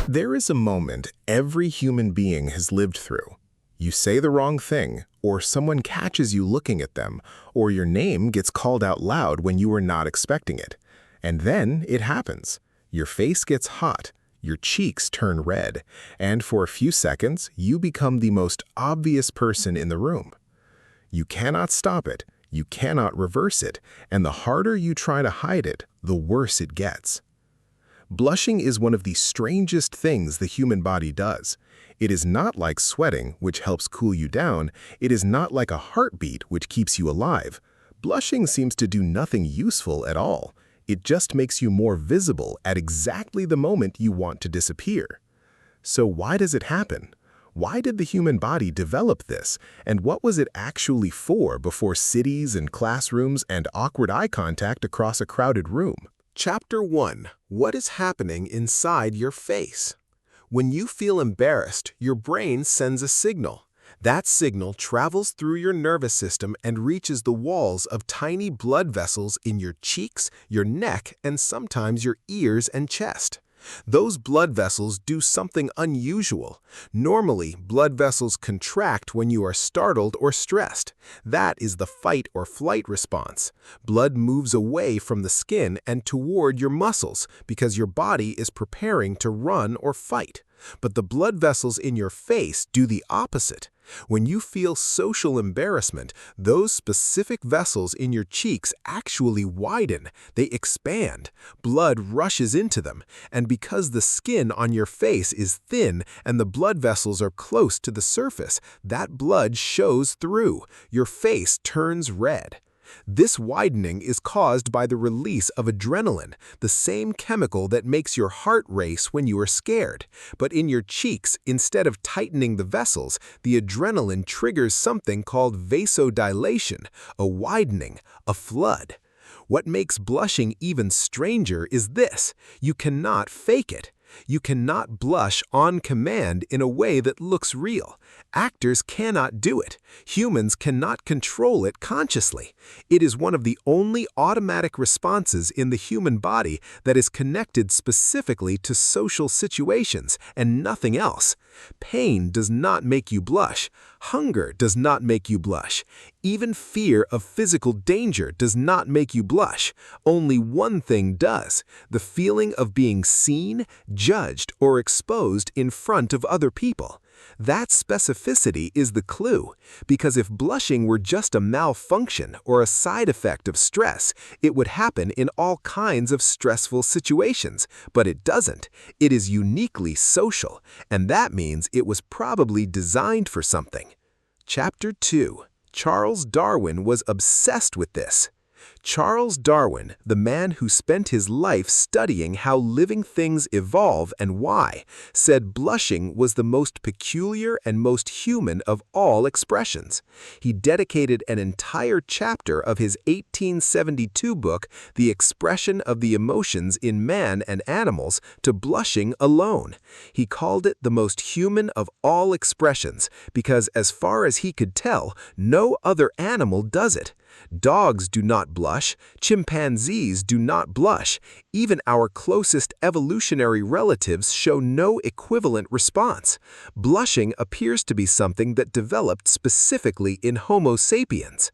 There is a moment every human being has lived through. You say the wrong thing, or someone catches you looking at them, or your name gets called out loud when you were not expecting it. And then it happens. Your face gets hot, your cheeks turn red, and for a few seconds, you become the most obvious person in the room. You cannot stop it, you cannot reverse it, and the harder you try to hide it, the worse it gets. Blushing is one of the strangest things the human body does. It is not like sweating, which helps cool you down. It is not like a heartbeat, which keeps you alive. Blushing seems to do nothing useful at all. It just makes you more visible at exactly the moment you want to disappear. So why does it happen? Why did the human body develop this, and what was it actually for before cities and classrooms and awkward eye contact across a crowded room? Chapter 1. What is happening inside your face? When you feel embarrassed, your brain sends a signal. That signal travels through your nervous system and reaches the walls of tiny blood vessels in your cheeks, your neck, and sometimes your ears and chest. Those blood vessels do something unusual. Normally, blood vessels contract when you are startled or stressed. That is the fight or flight response. Blood moves away from the skin and toward your muscles because your body is preparing to run or fight. But the blood vessels in your face do the opposite. When you feel social embarrassment, those specific vessels in your cheeks actually widen, they expand, blood rushes into them, and because the skin on your face is thin and the blood vessels are close to the surface, that blood shows through. Your face turns red. This widening is caused by the release of adrenaline, the same chemical that makes your heart race when you are scared. But in your cheeks, instead of tightening the vessels, the adrenaline triggers something called vasodilation, a widening, a flood. What makes blushing even stranger is this: you cannot fake it. You cannot blush on command in a way that looks real. Actors cannot do it. Humans cannot control it consciously. It is one of the only automatic responses in the human body that is connected specifically to social situations and nothing else. Pain does not make you blush. Hunger does not make you blush. Even fear of physical danger does not make you blush. Only one thing does: the feeling of being seen, judged, or exposed in front of other people. That specificity is the clue, because if blushing were just a malfunction or a side effect of stress, it would happen in all kinds of stressful situations, but it doesn't. It is uniquely social, and that means it was probably designed for something. Chapter 2. Charles Darwin was obsessed with this. Charles Darwin, the man who spent his life studying how living things evolve and why, said blushing was the most peculiar and most human of all expressions. He dedicated an entire chapter of his 1872 book, The Expression of the Emotions in Man and Animals, to blushing alone. He called it the most human of all expressions because, as far as he could tell, no other animal does it. Dogs do not blush, chimpanzees do not blush, even our closest evolutionary relatives show no equivalent response. Blushing appears to be something that developed specifically in Homo sapiens.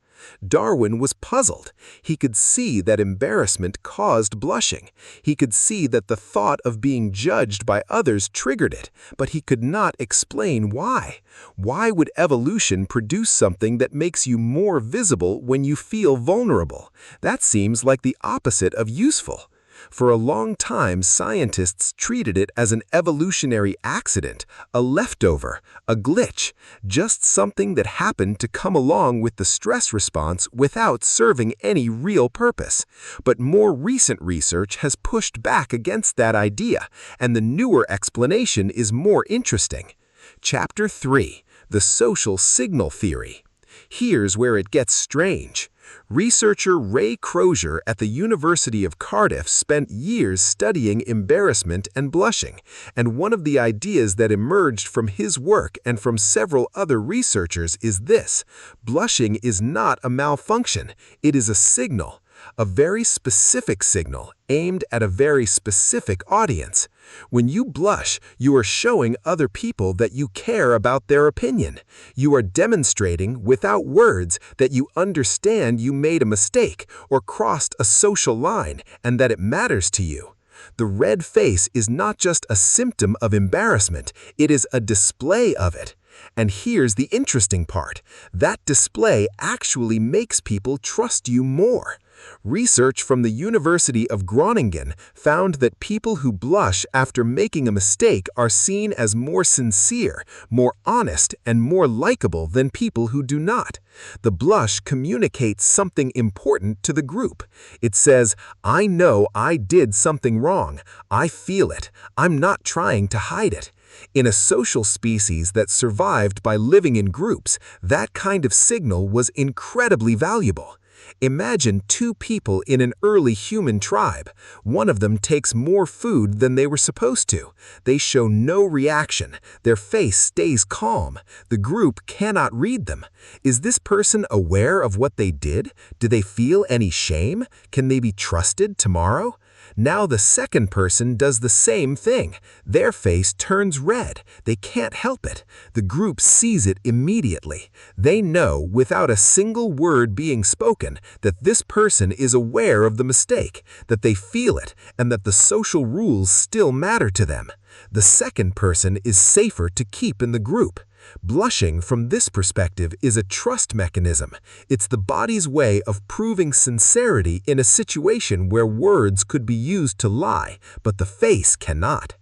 Darwin was puzzled. He could see that embarrassment caused blushing. He could see that the thought of being judged by others triggered it, but he could not explain why. Why would evolution produce something that makes you more visible when you feel vulnerable? That seems like the opposite of useful. For a long time, scientists treated it as an evolutionary accident, a leftover, a glitch, just something that happened to come along with the stress response without serving any real purpose. But more recent research has pushed back against that idea, and the newer explanation is more interesting. Chapter 3. The Social Signal Theory. Here's where it gets strange. Researcher Ray Crozier at the University of Cardiff spent years studying embarrassment and blushing, and one of the ideas that emerged from his work and from several other researchers is this: blushing is not a malfunction, it is a signal. a very specific signal aimed at a very specific audience. When you blush, you are showing other people that you care about their opinion. You are demonstrating without words that you understand you made a mistake or crossed a social line and that it matters to you. The red face is not just a symptom of embarrassment, it is a display of it. And here's the interesting part. That display actually makes people trust you more. Research from the University of Groningen found that people who blush after making a mistake are seen as more sincere, more honest, and more likable than people who do not. The blush communicates something important to the group. It says, "I know I did something wrong. I feel it. I'm not trying to hide it." In a social species that survived by living in groups, that kind of signal was incredibly valuable. Imagine two people in an early human tribe. One of them takes more food than they were supposed to. They show no reaction. Their face stays calm. The group cannot read them. Is this person aware of what they did? Do they feel any shame? Can they be trusted tomorrow? Now the second person does the same thing. Their face turns red. They can't help it. The group sees it immediately. They know, without a single word being spoken, that this person is aware of the mistake, that they feel it, and that the social rules still matter to them. The second person is safer to keep in the group. Blushing from this perspective is a trust mechanism. It's the body's way of proving sincerity in a situation where words could be used to lie, but the face cannot.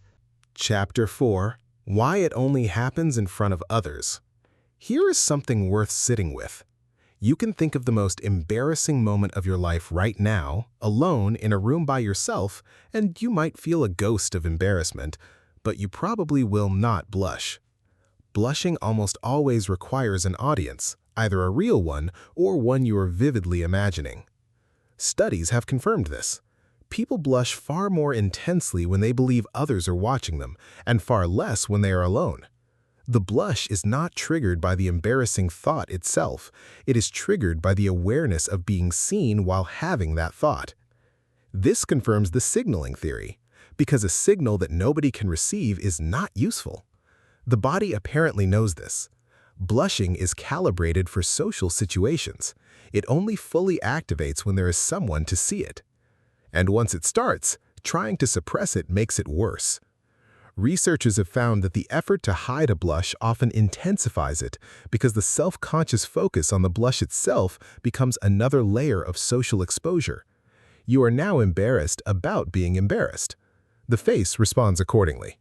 Chapter 4. Why it only happens in front of others. Here is something worth sitting with. You can think of the most embarrassing moment of your life right now, alone in a room by yourself, and you might feel a ghost of embarrassment, but you probably will not blush. Blushing almost always requires an audience, either a real one or one you are vividly imagining. Studies have confirmed this. People blush far more intensely when they believe others are watching them, and far less when they are alone. The blush is not triggered by the embarrassing thought itself. It is triggered by the awareness of being seen while having that thought. This confirms the signaling theory, because a signal that nobody can receive is not useful. The body apparently knows this. Blushing is calibrated for social situations. It only fully activates when there is someone to see it. And once it starts, trying to suppress it makes it worse. Researchers have found that the effort to hide a blush often intensifies it because the self-conscious focus on the blush itself becomes another layer of social exposure. You are now embarrassed about being embarrassed. The face responds accordingly.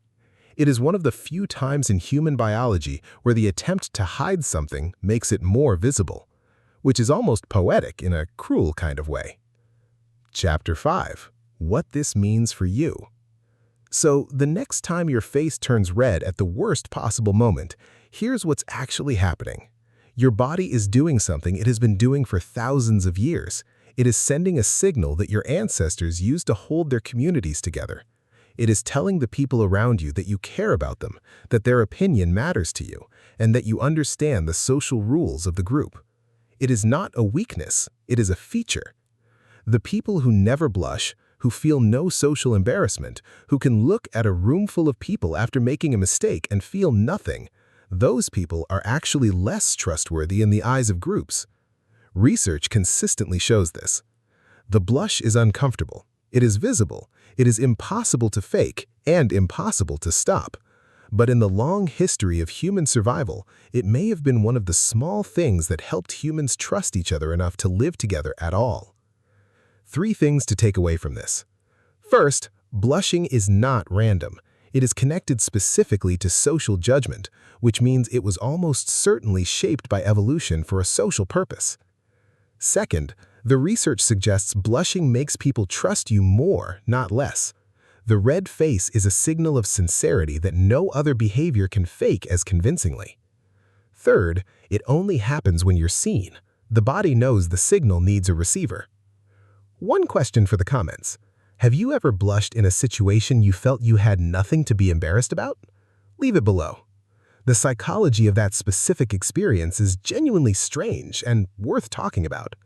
It is one of the few times in human biology where the attempt to hide something makes it more visible, which is almost poetic in a cruel kind of way. Chapter 5. What this means for you. So, the next time your face turns red at the worst possible moment, here's what's actually happening. Your body is doing something it has been doing for thousands of years. It is sending a signal that your ancestors used to hold their communities together. It is telling the people around you that you care about them, that their opinion matters to you, and that you understand the social rules of the group. It is not a weakness, it is a feature. The people who never blush, who feel no social embarrassment, who can look at a room full of people after making a mistake and feel nothing, those people are actually less trustworthy in the eyes of groups. Research consistently shows this. The blush is uncomfortable. It is visible. It is impossible to fake and impossible to stop. But in the long history of human survival, it may have been one of the small things that helped humans trust each other enough to live together at all. 3 things to take away from this. First, blushing is not random. It is connected specifically to social judgment, which means it was almost certainly shaped by evolution for a social purpose. Second, the research suggests blushing makes people trust you more, not less. The red face is a signal of sincerity that no other behavior can fake as convincingly. Third, it only happens when you're seen. The body knows the signal needs a receiver. One question for the comments. Have you ever blushed in a situation you felt you had nothing to be embarrassed about? Leave it below. The psychology of that specific experience is genuinely strange and worth talking about.